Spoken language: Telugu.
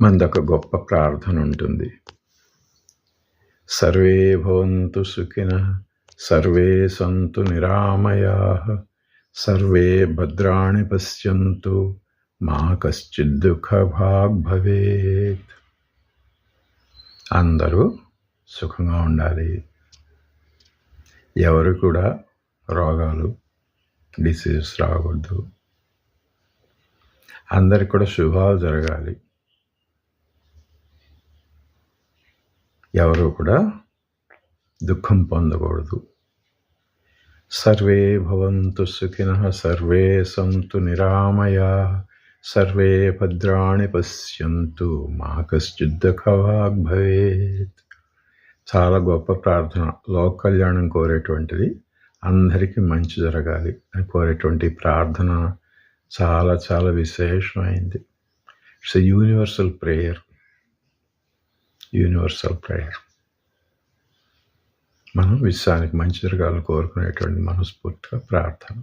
మనదొక గొప్ప ప్రార్థన ఉంటుంది. సర్వే భవంతు సుఖినః, సర్వే సంతు నిరామయాః, సర్వే భద్రాణి పశ్యంతు, మా కశ్చిద్ దుఃఖభాగ్ భవేత్. అందరూ సుఖంగా ఉండాలి. ఎవరు కూడా రోగాలు, డిసీజ్ రాకూడదు. అందరికి కూడా శుభాలు జరగాలి. ఎవరు కూడా దుఃఖం పొందకూడదు. సర్వే భవంతు సుఖినః, సర్వే సంతు నిరామయాః, సర్వే భద్రాణి పశ్యంతు, మా కశ్చిద్ దుఃఖభాగ్ భవేత్. చాలా గొప్ప ప్రార్థన. లోక కళ్యాణం కోరేటువంటిది, అందరికీ మంచి జరగాలి అని కోరేటువంటి ప్రార్థన చాలా చాలా విశేషమైంది. It's a universal prayer. Universal prayer. మనం విశ్వానికి మంచి జరగాలని కోరుకునేటువంటి మనస్ఫూర్తిగా ప్రార్థన.